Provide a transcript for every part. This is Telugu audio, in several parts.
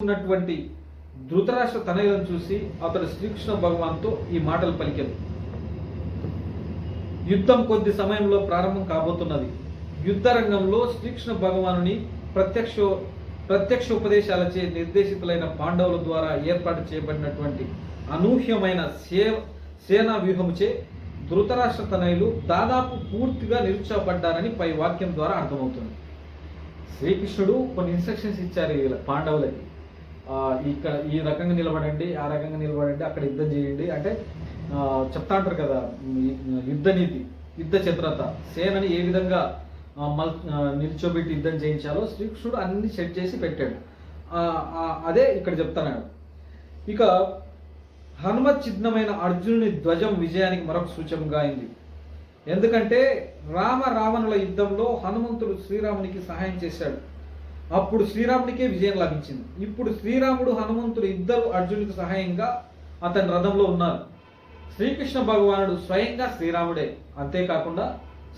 ఉన్నటువంటి ధృతరాష్ట్ర తనయులను చూసి అతడు శ్రీకృష్ణ భగవాన్తో ఈ మాటలు పలికాడు. యుద్ధం కొద్ది సమయంలో ప్రారంభం కాబోతున్నది. యుద్ధ రంగంలో శ్రీకృష్ణ భగవానుని ప్రత్యక్షోపదేశాలచే నిర్దేశితులైన పాండవుల ద్వారా ఏర్పాటు చేయబడినటువంటి అనూహ్యమైన సేనా వ్యూహముచే ధృతరాష్ట్ర తనయులు దాదాపు పూర్తిగా నిరుత్సాహపడ్డారని పై వాక్యం ద్వారా అర్థమవుతుంది. శ్రీకృష్ణుడు కొన్ని ఇన్స్ట్రక్షన్స్ ఇచ్చారు వీళ్ళ పాండవులకి. ఇక్కడ ఈ రకంగా నిలబడండి, ఆ రకంగా నిలబడండి, అక్కడ యుద్ధం చేయండి అంటే చెప్తా ఉంటారు కదా, యుద్ధ నీతి, యుద్ధ చిత్రత, సేనని ఏ విధంగా నిల్చోబెట్టి యుద్ధం చేయించాలో శ్రీకృష్ణుడు అన్ని సెట్ చేసి పెట్టాడు. అదే ఇక్కడ చెప్తున్నాడు. ఇక హనుమత్ చిహ్నమైన అర్జునుని ధ్వజం విజయానికి మరొక సూచనగా అయింది. ఎందుకంటే రావణుల యుద్ధంలో హనుమంతుడు శ్రీరామునికి సహాయం చేశాడు. అప్పుడు శ్రీరామునికే విజయం లభించింది. ఇప్పుడు శ్రీరాముడు హనుమంతుడు ఇద్దరు అర్జునుడికి సహాయంగా అతని రథంలో ఉన్నారు. శ్రీకృష్ణ భగవానుడు స్వయంగా శ్రీరాముడే. అంతేకాకుండా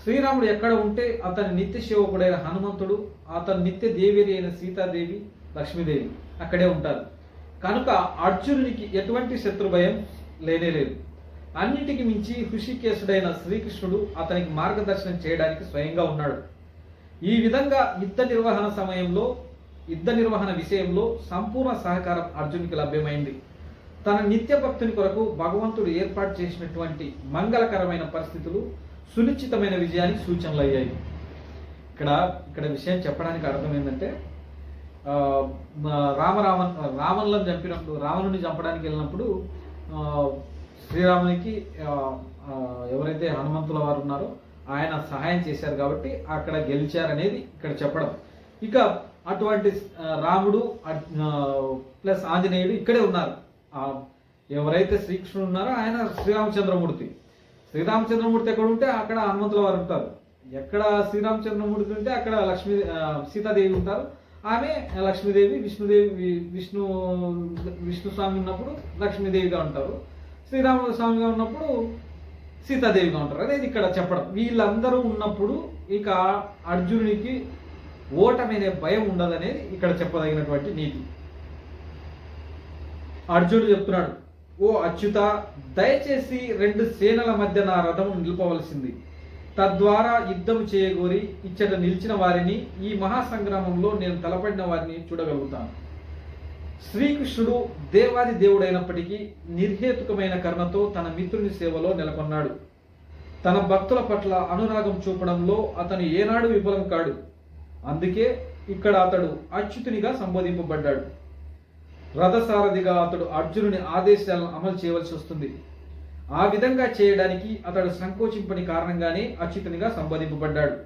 శ్రీరాముడు ఎక్కడ ఉంటే అతని నిత్య సేవకుడైన హనుమంతుడు, అతని నిత్య దేవేరి అయిన సీతాదేవి, లక్ష్మీదేవి అక్కడే ఉంటారు. కనుక అర్జునునికి ఎటువంటి శత్రు భయం లేనేలేదు. అన్నిటికి మించి హృషికేశుడైన శ్రీకృష్ణుడు అతనికి మార్గదర్శనం చేయడానికి స్వయంగా ఉన్నాడు. ఈ విధంగా యుద్ధ నిర్వహణ విషయంలో సంపూర్ణ సహకారం అర్జునునికి లభ్యమైంది. తన నిత్య భక్తుని కొరకు భగవంతుడు ఏర్పాటు చేసినటువంటి మంగళకరమైన పరిస్థితులు సునిశ్చితమైన విజయానికి సూచనలు అయ్యాయి. ఇక్కడ విషయం చెప్పడానికి అర్థం ఏంటంటే, రావణుని చంపడానికి వెళ్ళినప్పుడు శ్రీరామునికి ఎవరైతే హనుమంతుల వారు ఉన్నారో ఆయన సహాయం చేశారు కాబట్టి అక్కడ గెలిచారనేది ఇక్కడ చెప్పడం. ఇక అటువంటి రాముడు ప్లస్ ఆంజనేయుడు ఇక్కడే ఉన్నారు. ఎవరైతే శ్రీకృష్ణుడు ఉన్నారో ఆయన శ్రీరామచంద్రమూర్తి ఎక్కడ ఉంటే అక్కడ హనుమంతుల వారు ఉంటారు. ఎక్కడ శ్రీరామచంద్రమూర్తి ఉంటే అక్కడ సీతాదేవి ఉంటారు. ఆమె లక్ష్మీదేవి, విష్ణు స్వామి ఉన్నప్పుడు లక్ష్మీదేవిగా ఉంటారు, శ్రీరాముడు స్వామిగా ఉన్నప్పుడు సీతాదేవిగా ఉంటారు అనేది ఇక్కడ చెప్పడం. వీళ్ళందరూ ఉన్నప్పుడు ఇక అర్జునునికి ఓటమి అనే భయం ఉండదనేది ఇక్కడ చెప్పదగినటువంటి నీతి. అర్జునుడు చెప్తున్నాడు, ఓ అచ్యుత, దయచేసి రెండు సేనల మధ్య నా రథం నిలుపవలసింది. తద్వారా యుద్ధం చేయగోరి ఇచ్చట నిలిచిన వారిని, ఈ మహాసంగ్రామంలో నేను తలపడిన వారిని చూడగలుగుతాను. శ్రీకృష్ణుడు దేవాది దేవుడైనప్పటికీ నిర్హేతుకమైన కరుణతో తన మిత్రుని సేవలో నెలకొన్నాడు. తన భక్తుల పట్ల అనురాగం చూపడంలో అతను ఏనాడు విఫలం కాడు. అందుకే ఇక్కడ అతడు అచ్యుతునిగా సంబోధింపబడ్డాడు. రథసారథిగా అతడు అర్జునుని ఆదేశాలను అమలు చేయవలసి వస్తుంది. ఆ విధంగా చేయడానికి అతడు సంకోచింపని కారణంగానే అచ్యుతునిగా సంబోధింపబడ్డాడు.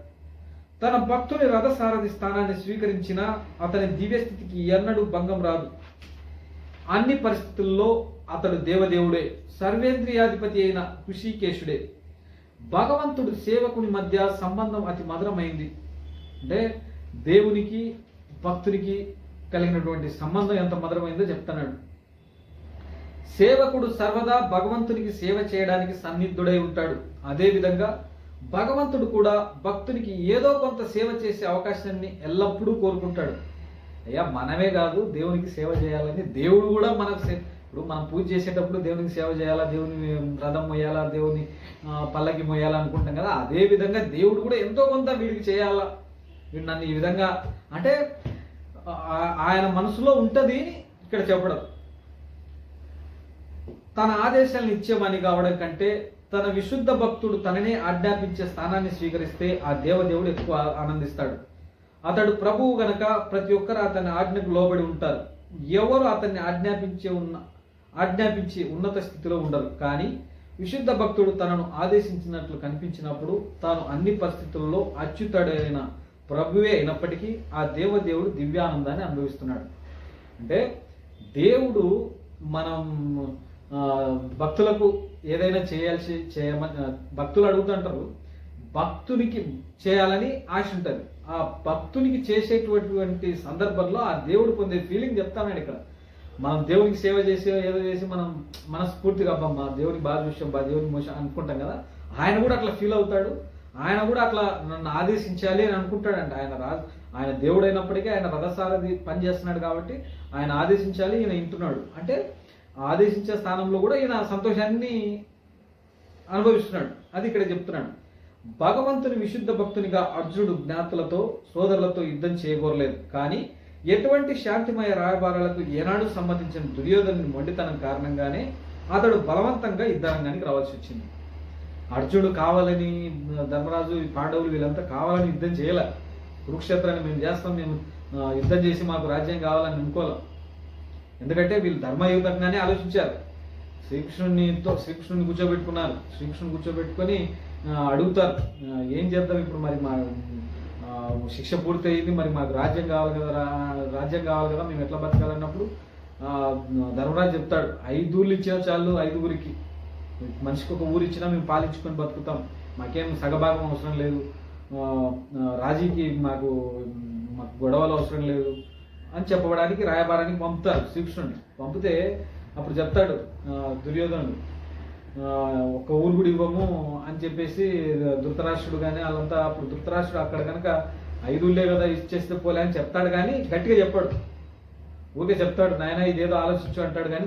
తన భక్తుని రథసారథి స్థానాన్ని స్వీకరించిన అతని దివ్యస్థితికి ఎన్నడూ భంగం రాదు. అన్ని పరిస్థితుల్లో అతడు దేవదేవుడే, సర్వేంద్రియాధిపతి అయిన హృషికేశుడే. భగవంతుడు సేవకుని మధ్య సంబంధం అతి మధురమైంది. అంటే దేవునికి భక్తునికి కలిగినటువంటి సంబంధం ఎంత మధురమైందో చెప్తున్నాడు. సేవకుడు సర్వదా భగవంతునికి సేవ చేయడానికి సన్నిధుడై ఉంటాడు. అదేవిధంగా భగవంతుడు కూడా భక్తునికి ఏదో కొంత సేవ చేసే అవకాశాన్ని ఎల్లప్పుడూ కోరుకుంటాడు. అయ్యా, మనమే కాదు దేవునికి సేవ చేయాలని దేవుడు కూడా ఇప్పుడు మనం పూజ చేసేటప్పుడు దేవునికి సేవ చేయాలా, దేవుని రథం మొయ్యాలా, దేవుని పల్లకి మొయ్యాలా అనుకుంటాం కదా. అదే విధంగా దేవుడు కూడా ఎంతో కొంత వీడికి చేయాలా, వీడు నన్ను ఈ విధంగా అంటే ఆయన మనసులో ఉంటుంది ఇక్కడ చెప్పడం. తన ఆదేశాలను ఇచ్చేవాని కావడం కంటే తన విశుద్ధ భక్తుడు తననే ఆజ్ఞాపించే స్థానాన్ని స్వీకరిస్తే ఆ దేవదేవుడు ఎక్కువ ఆనందిస్తాడు. అతడు ప్రభువు గనక ప్రతి ఒక్కరు అతని ఆజ్ఞకు లోబడి ఉంటారు. ఎవరు అతన్ని ఆజ్ఞాపించి ఉన్నత స్థితిలో ఉండరు. కానీ విశుద్ధ భక్తుడు తనను ఆదేశించినట్లు కనిపించినప్పుడు తాను అన్ని పరిస్థితుల్లో అచ్యుతుడైన ప్రభువే అయినప్పటికీ ఆ దేవదేవుడు దివ్యానందాన్ని అనుభవిస్తున్నాడు. అంటే దేవుడు మనం భక్తులకు ఏదైనా చేయమని భక్తులు అడుగుతుంటారు. భక్తునికి చేయాలని ఆశ ఉంటుంది. ఆ భక్తునికి చేసేటువంటి సందర్భంలో ఆ దేవుడు పొందే ఫీలింగ్ చెప్తానండి. ఇక్కడ మనం దేవునికి సేవ చేసి ఏదో చేసి మనం మనస్ఫూర్తిగా మా దేవునికి బాగా చూసాం, దేవునికి మోసం అనుకుంటాం కదా. ఆయన కూడా అట్లా ఫీల్ అవుతాడు. ఆయన కూడా అట్లా నన్ను ఆదేశించాలి అని అనుకుంటాడంట. ఆయన దేవుడు అయినప్పటికీ ఆయన రథసారథి పని చేస్తున్నాడు కాబట్టి ఆయన ఆదేశించాలి, ఈయన వింటున్నాడు. అంటే ఆదేశించే స్థానంలో కూడా ఈయన సంతోషాన్ని అనుభవిస్తున్నాడు. అది ఇక్కడ చెప్తున్నాడు. భగవంతుని విశుద్ధ భక్తునిగా అర్జునుడు జ్ఞాతులతో సోదరులతో యుద్ధం చేయగోరలేదు. కానీ ఎటువంటి శాంతిమయ రాయబారాలకు ఏనాడు సమ్మతించిన దుర్యోధనుని మొండితనం కారణంగానే అతడు బలవంతంగా యుద్ధరంగానికి రావాల్సి వచ్చింది. అర్జునుడు కావాలని, ధర్మరాజు, పాండవులు వీళ్ళంతా కావాలని యుద్ధం చేయలే. కురుక్షేత్రాన్ని మేము చేస్తాం, మేము యుద్ధం చేసి మాకు రాజ్యం కావాలని అనుకోలేం. ఎందుకంటే వీళ్ళు ధర్మయుతంగానే ఆలోచించారు. శ్రీకృష్ణుని కూర్చోబెట్టుకున్నారు. శ్రీకృష్ణుని కూర్చోబెట్టుకొని అడుగుతారు, ఏం చేద్దాం ఇప్పుడు, మరి మా శిక్ష పూర్తి అయింది, మరి మాకు రాజ్యం కావాలి కదా, మేము ఎట్లా బతకాలన్నప్పుడు ధర్మరాజు చెప్తాడు, 5 ఊర్లు ఇచ్చినా చాలు, 5గురికి మనిషికి ఒక ఊరు ఇచ్చినా మేము పాలించుకొని బతుకుతాం, మాకేం సగభాగం అవసరం లేదు, రాజీకి మాకు గొడవలు అవసరం లేదు అని చెప్పడానికి రాయబారానికి పంపుతారు. శ్రీకృష్ణుడిని పంపితే అప్పుడు చెప్తాడు దుర్యోధనుడు, ఒక్క ఊరు కూడా ఇవ్వము అని చెప్పేసి ధృతరాష్ట్రుడు కానీ వాళ్ళంతా. అప్పుడు ధృతరాష్ట్రుడు అక్కడ కనుక 5 ఊళ్ళే కదా ఇచ్చేస్తే పోలే అని చెప్తాడు, కానీ గట్టిగా చెప్పాడు. ఊరికే చెప్తాడు, నాయన ఇదేదో ఆలోచించు అంటాడు. కానీ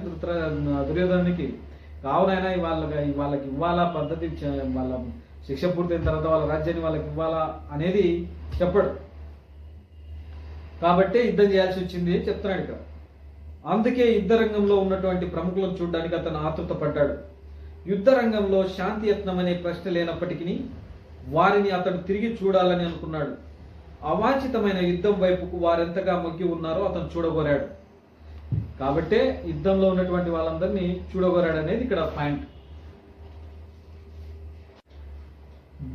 దుర్యోధనునికి కావునైనా వాళ్ళకి ఇవ్వాలా పద్ధతి, వాళ్ళ శిక్ష పూర్తయిన తర్వాత వాళ్ళ రాజ్యాన్ని వాళ్ళకి ఇవ్వాలా అనేది చెప్పాడు. కాబట్టే యుద్ధం చేయాల్సి వచ్చింది చెప్తున్నాడు ఇక్కడ. అందుకే యుద్ధ రంగంలో ఉన్నటువంటి ప్రముఖులను చూడడానికి అతను ఆతృత పడ్డాడు. యుద్ధ రంగంలో శాంతి యత్నం అనే ప్రశ్న లేనప్పటికీ వారిని అతడు తిరిగి చూడాలని అనుకున్నాడు. అవాంఛితమైన యుద్ధం వైపుకు వారెంతగా మొగ్గి ఉన్నారో అతను చూడగోరాడు. కాబట్టే యుద్ధంలో ఉన్నటువంటి వాళ్ళందరినీ చూడగోరాడు అనేది ఇక్కడ పాయింట్.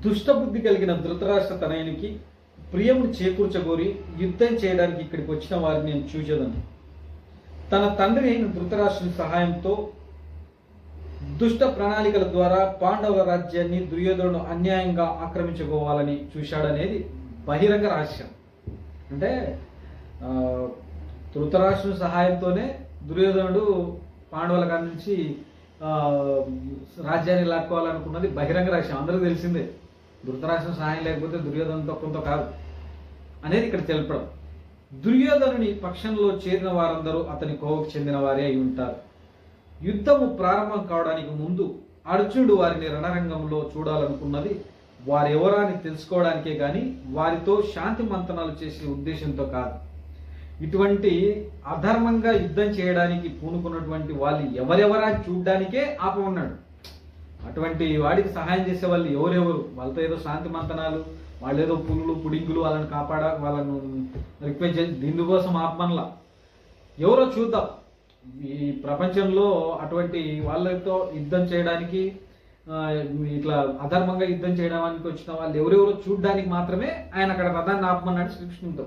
దుష్టబుద్ధి కలిగిన ధృతరాష్ట్ర తనయునికి ప్రియమును చేకూర్చగోరి యుద్ధం చేయడానికి ఇక్కడికి వచ్చిన వారిని నేను చూచేదను. తన తండ్రి అయిన ధృతరాష్ట్రుని సహాయంతో దుష్ట ప్రణాళికల ద్వారా పాండవుల రాజ్యాన్ని దుర్యోధనుడు అన్యాయంగా ఆక్రమించుకోవాలని చూశాడనేది బహిరంగ రహస్యం. అంటే ధృతరాష్ట్రుని సహాయంతోనే దుర్యోధనుడు పాండవుల కాడి నుంచి రాజ్యాన్ని లాక్కోవాలనుకున్నది బహిరంగ రహస్యం, అందరికీ తెలిసిందే. ధృతరాష్ట్రుని సహాయం లేకపోతే దుర్యోధనుతో కొంత కాదు అనేది ఇక్కడ తెలపడం. దుర్యోధనుని పక్షంలో చేరిన వారందరూ అతని కోవకు చెందిన వారే అయి ఉంటారు. యుద్ధము ప్రారంభం కావడానికి ముందు అర్జునుడు వారిని రణరంగంలో చూడాలనుకున్నది వారెవరా అని తెలుసుకోవడానికే గాని వారితో శాంతి మంతనాలు చేసే ఉద్దేశంతో కాదు. ఇటువంటి అధర్మంగా యుద్ధం చేయడానికి పూనుకున్నటువంటి వాళ్ళు ఎవరెవరా చూడ్డానికే ఆపమన్నాడు. అటువంటి వాడికి సహాయం చేసే వాళ్ళు ఎవరెవరు, వాళ్ళతో ఏదో శాంతి మంతనాలు, వాళ్ళు ఏదో పులులు పుడింగులు వాళ్ళని వాళ్ళను రిక్వెస్ట్ చేసి దీనికోసం ఆపమనలా. ఎవరో చూద్దాం, ఈ ప్రపంచంలో అటువంటి వాళ్ళతో యుద్ధం చేయడానికి, ఇట్లా అధర్మంగా యుద్ధం చేయడానికి వచ్చిన వాళ్ళు ఎవరెవరో చూడ్డానికి మాత్రమే ఆయన అక్కడ రథాన్ని ఆపమన్నాడు శ్రీకృష్ణుడితో.